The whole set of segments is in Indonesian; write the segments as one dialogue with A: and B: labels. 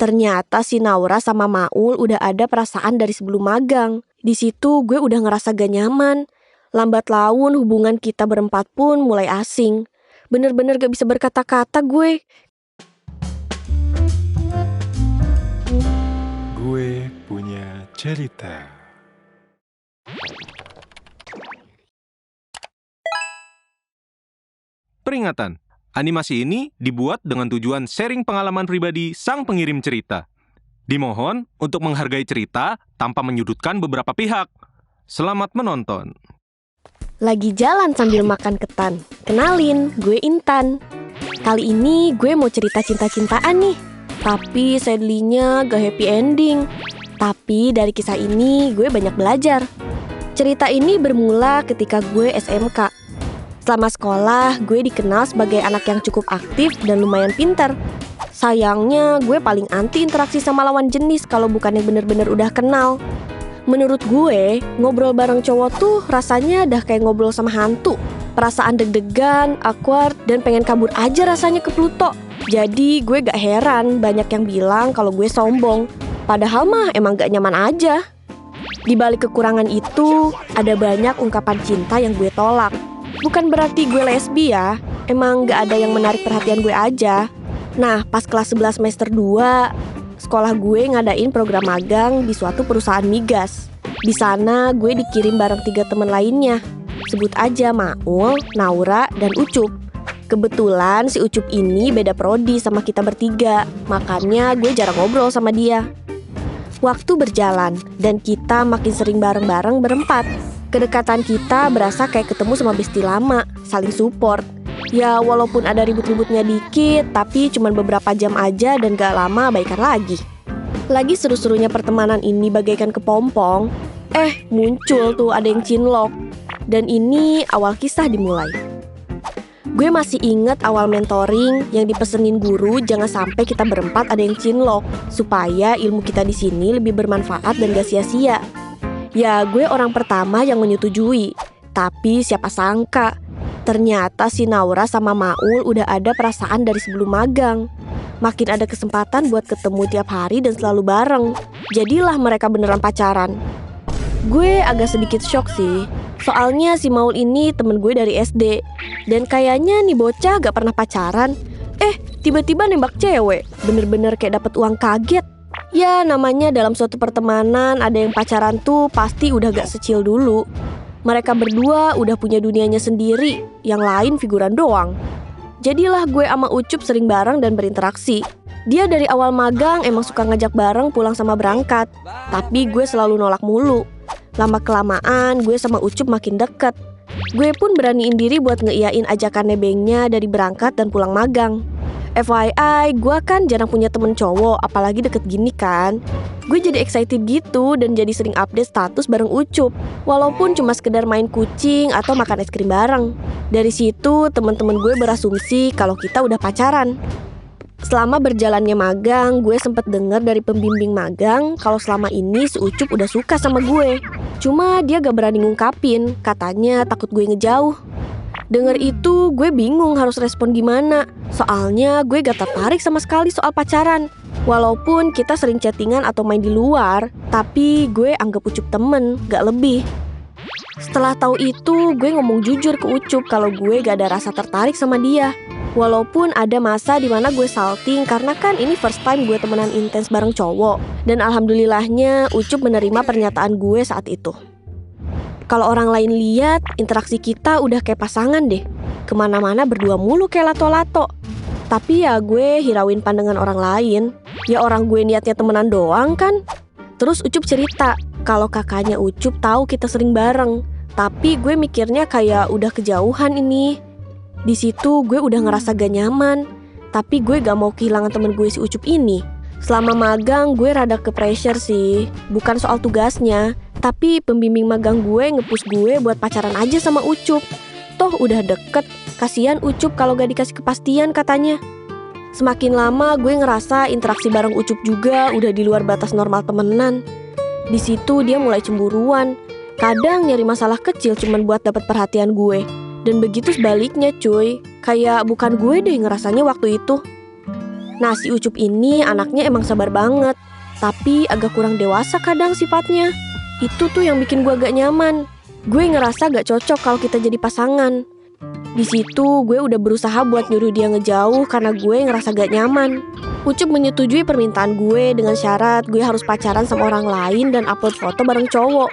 A: Ternyata si Naura sama Maul udah ada perasaan dari sebelum magang. Di situ gue udah ngerasa gak nyaman. Lambat laun hubungan kita berempat pun mulai asing. Bener-bener gak bisa berkata-kata gue.
B: Gue punya cerita.
C: Peringatan, animasi ini dibuat dengan tujuan sharing pengalaman pribadi sang pengirim cerita. Dimohon untuk menghargai cerita tanpa menyudutkan beberapa pihak. Selamat menonton.
A: Lagi jalan sambil makan ketan. Kenalin, gue Intan. Kali ini gue mau cerita cinta-cintaan nih. Tapi sadly-nya gak happy ending. Tapi dari kisah ini gue banyak belajar. Cerita ini bermula ketika gue SMK. Selama sekolah, gue dikenal sebagai anak yang cukup aktif dan lumayan pintar. Sayangnya, gue paling anti interaksi sama lawan jenis kalau bukan yang bener-bener udah kenal. Menurut gue, ngobrol bareng cowok tuh rasanya dah kayak ngobrol sama hantu. Perasaan deg-degan, awkward, dan pengen kabur aja rasanya ke Pluto. Jadi gue gak heran banyak yang bilang kalau gue sombong. Padahal mah emang gak nyaman aja. Di balik kekurangan itu, ada banyak ungkapan cinta yang gue tolak. Bukan berarti gue lesbi ya, emang gak ada yang menarik perhatian gue aja. Nah, pas kelas 11 semester 2, sekolah gue ngadain program magang di suatu perusahaan migas. Di sana gue dikirim bareng 3 temen lainnya. Sebut aja Maul, Naura, dan Ucup. Kebetulan si Ucup ini beda prodi sama kita bertiga, makanya gue jarang ngobrol sama dia. Waktu berjalan, dan kita makin sering bareng-bareng berempat. Kedekatan kita berasa kayak ketemu sama bestie lama, saling support. Ya walaupun ada ribut-ributnya dikit, tapi cuma beberapa jam aja dan gak lama baikan lagi. Lagi seru-serunya pertemanan ini bagaikan kepompong, muncul tuh ada yang cinlok. Dan ini awal kisah dimulai. Gue masih inget awal mentoring yang dipesenin guru jangan sampai kita berempat ada yang cinlok, supaya ilmu kita di sini lebih bermanfaat dan gak sia-sia. Ya gue orang pertama yang menyetujui. Tapi siapa sangka ternyata si Naura sama Maul udah ada perasaan dari sebelum magang. Makin ada kesempatan buat ketemu tiap hari dan selalu bareng. Jadilah mereka beneran pacaran. Gue agak sedikit shock sih. Soalnya si Maul ini temen gue dari SD. Dan kayaknya nih bocah gak pernah pacaran. Tiba-tiba nembak cewek. Bener-bener kayak dapet uang kaget. Ya namanya dalam suatu pertemanan ada yang pacaran tuh pasti udah gak secil dulu. Mereka berdua udah punya dunianya sendiri, yang lain figuran doang. Jadilah gue sama Ucup sering bareng dan berinteraksi. Dia dari awal magang emang suka ngajak bareng pulang sama berangkat. Tapi gue selalu nolak mulu. Lama-kelamaan gue sama Ucup makin deket. Gue pun beraniin diri buat ngeiyain ajakan nebengnya dari berangkat dan pulang magang. FYI, gue kan jarang punya temen cowok, apalagi deket gini kan. Gue jadi excited gitu dan jadi sering update status bareng Ucup, walaupun cuma sekedar main kucing atau makan es krim bareng. Dari situ teman-teman gue berasumsi kalau kita udah pacaran. Selama berjalannya magang, gue sempet denger dari pembimbing magang kalau selama ini si Ucup udah suka sama gue. Cuma dia gak berani ngungkapin, katanya takut gue ngejauh. Dengar itu gue bingung harus respon gimana. Soalnya gue gak tertarik sama sekali soal pacaran. Walaupun kita sering chattingan atau main di luar, tapi gue anggap Ucup temen, gak lebih. Setelah tahu itu, gue ngomong jujur ke Ucup kalau gue gak ada rasa tertarik sama dia. Walaupun ada masa dimana gue salting karena kan ini first time gue temenan intens bareng cowok. Dan alhamdulillahnya Ucup menerima pernyataan gue saat itu. Kalau orang lain lihat, interaksi kita udah kayak pasangan deh. Kemana-mana berdua mulu kayak lato-lato. Tapi ya gue hirauin pandangan orang lain. Ya orang gue niatnya temenan doang kan. Terus Ucup cerita kalau kakaknya Ucup tahu kita sering bareng. Tapi gue mikirnya kayak udah kejauhan ini. Di situ gue udah ngerasa gak nyaman. Tapi gue gak mau kehilangan temen gue si Ucup ini. Selama magang gue rada ke pressure sih. Bukan soal tugasnya, tapi pembimbing magang gue nge-push gue buat pacaran aja sama Ucup. Toh udah deket, kasihan Ucup kalau gak dikasih kepastian katanya. Semakin lama gue ngerasa interaksi bareng Ucup juga udah di luar batas normal temenan. Di situ dia mulai cemburuan. Kadang nyari masalah kecil cuman buat dapat perhatian gue. Dan begitu sebaliknya cuy, kayak bukan gue deh ngerasanya waktu itu. Nah, si Ucup ini anaknya emang sabar banget, tapi agak kurang dewasa kadang sifatnya. Itu tuh yang bikin gue agak nyaman. Gue ngerasa gak cocok kalau kita jadi pasangan. Di situ gue udah berusaha buat nyuruh dia ngejauh karena gue ngerasa gak nyaman. Ucup menyetujui permintaan gue dengan syarat gue harus pacaran sama orang lain dan upload foto bareng cowok.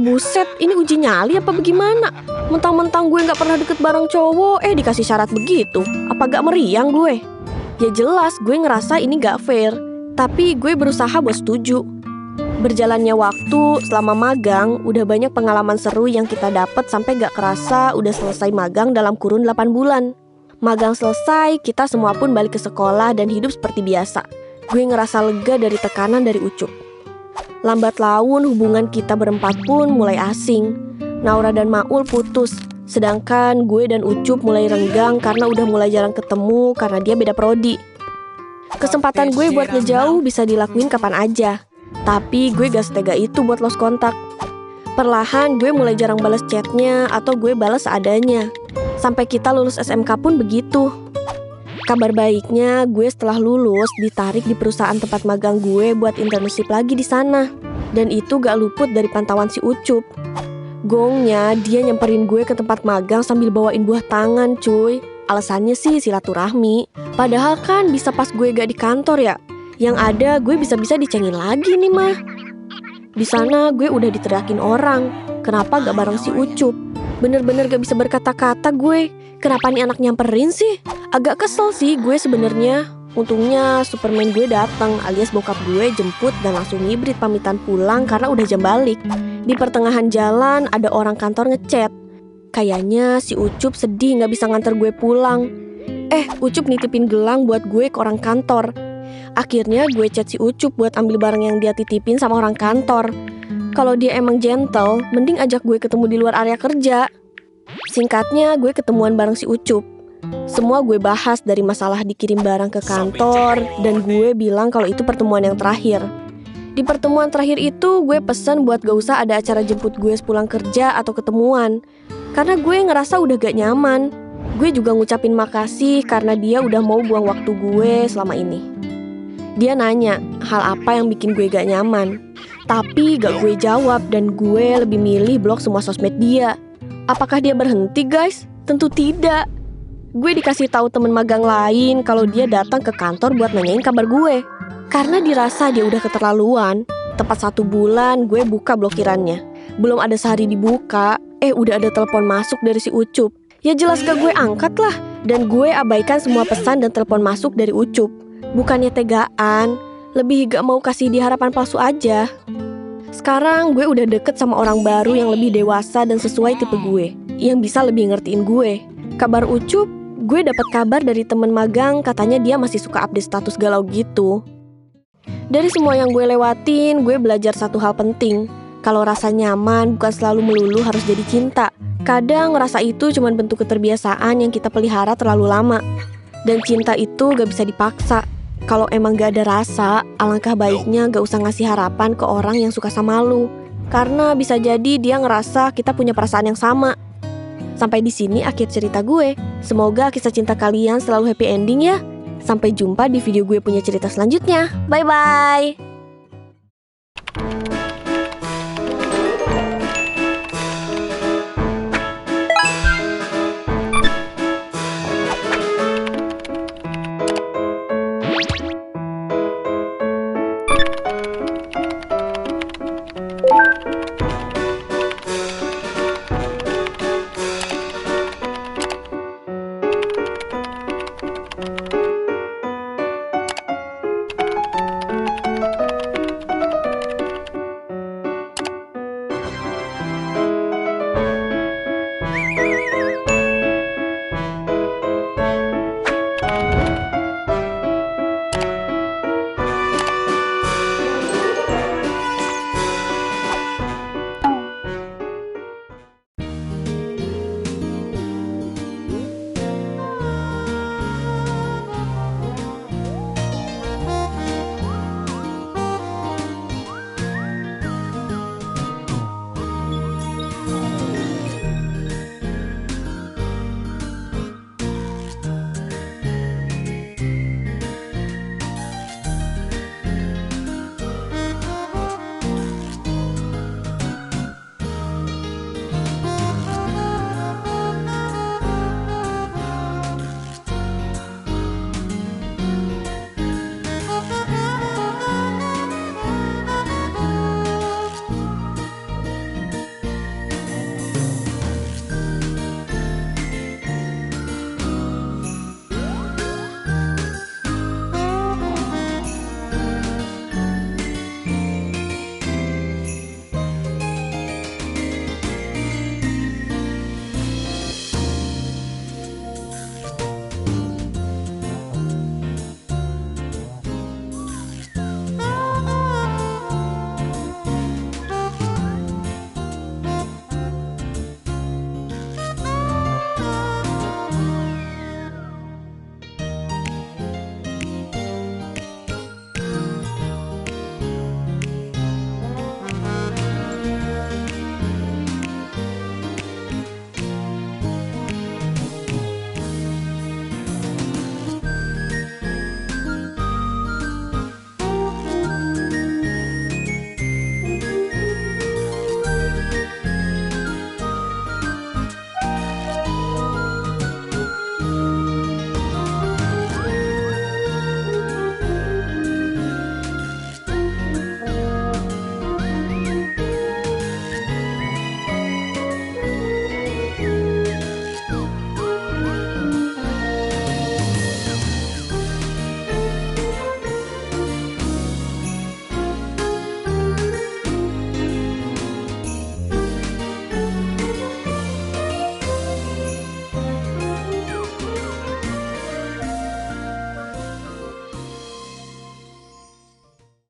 A: Buset, ini uji nyali apa bagaimana? Mentang-mentang gue gak pernah deket bareng cowok, dikasih syarat begitu. Apa gak meriang gue? Ya jelas gue ngerasa ini gak fair, tapi gue berusaha buat setuju. Berjalannya waktu, selama magang, udah banyak pengalaman seru yang kita dapat sampai gak kerasa udah selesai magang dalam kurun 8 bulan. Magang selesai, kita semua pun balik ke sekolah dan hidup seperti biasa. Gue ngerasa lega dari tekanan dari Ucup. Lambat laun hubungan kita berempat pun mulai asing. Naura dan Maul putus, sedangkan gue dan Ucup mulai renggang karena udah mulai jarang ketemu karena dia beda prodi. Kesempatan gue buat ngejauh bisa dilakuin kapan aja. Tapi gue gak setega itu buat lost kontak. Perlahan gue mulai jarang balas chatnya atau gue balas seadanya. Sampai kita lulus SMK pun begitu. Kabar baiknya gue setelah lulus ditarik di perusahaan tempat magang gue buat internship lagi di sana. Dan itu gak luput dari pantauan si Ucup. Gongnya dia nyamperin gue ke tempat magang sambil bawain buah tangan cuy. Alasannya sih silaturahmi. Padahal kan bisa pas gue gak di kantor ya. Yang ada gue bisa-bisa dicengin lagi nih mah. Di sana gue udah diteriakin orang. Kenapa gak bareng si Ucup? Bener-bener gak bisa berkata-kata gue. Kenapa nih anak nyamperin sih? Agak kesel sih gue sebenarnya. Untungnya Superman gue datang alias bokap gue jemput dan langsung ngibrit pamitan pulang karena udah jam balik. Di pertengahan jalan ada orang kantor ngechat. Kayaknya si Ucup sedih gak bisa nganter gue pulang. Ucup nitipin gelang buat gue ke orang kantor. Akhirnya gue chat si Ucup buat ambil barang yang dia titipin sama orang kantor. Kalau dia emang gentle, mending ajak gue ketemu di luar area kerja. Singkatnya gue ketemuan bareng si Ucup. Semua gue bahas dari masalah dikirim barang ke kantor. Dan gue bilang kalau itu pertemuan yang terakhir. Di pertemuan terakhir itu gue pesen buat gak usah ada acara jemput gue sepulang kerja atau ketemuan. Karena gue ngerasa udah gak nyaman. Gue juga ngucapin makasih karena dia udah mau buang waktu gue selama ini. Dia nanya hal apa yang bikin gue gak nyaman. Tapi gak gue jawab dan gue lebih milih blok semua sosmed dia. Apakah dia berhenti guys? Tentu tidak. Gue dikasih tahu temen magang lain kalau dia datang ke kantor buat nanyain kabar gue. Karena dirasa dia udah keterlaluan, tepat 1 bulan gue buka blokirannya. Belum ada sehari dibuka, udah ada telepon masuk dari si Ucup. Ya jelas gak gue angkat lah. Dan gue abaikan semua pesan dan telepon masuk dari Ucup. Bukannya tegaan, lebih gak mau kasih dia harapan palsu aja. Sekarang gue udah deket sama orang baru yang lebih dewasa dan sesuai tipe gue, yang bisa lebih ngertiin gue. Kabar Ucup, gue dapat kabar dari temen magang katanya dia masih suka update status galau gitu. Dari semua yang gue lewatin, gue belajar satu hal penting. Kalau rasa nyaman bukan selalu melulu harus jadi cinta. Kadang rasa itu cuma bentuk keterbiasaan yang kita pelihara terlalu lama. Dan cinta itu gak bisa dipaksa. Kalau emang gak ada rasa, alangkah baiknya gak usah ngasih harapan ke orang yang suka sama lu. Karena bisa jadi dia ngerasa kita punya perasaan yang sama. Sampai di sini akhir cerita gue. Semoga kisah cinta kalian selalu happy ending ya. Sampai jumpa di video gue punya cerita selanjutnya. Bye-bye.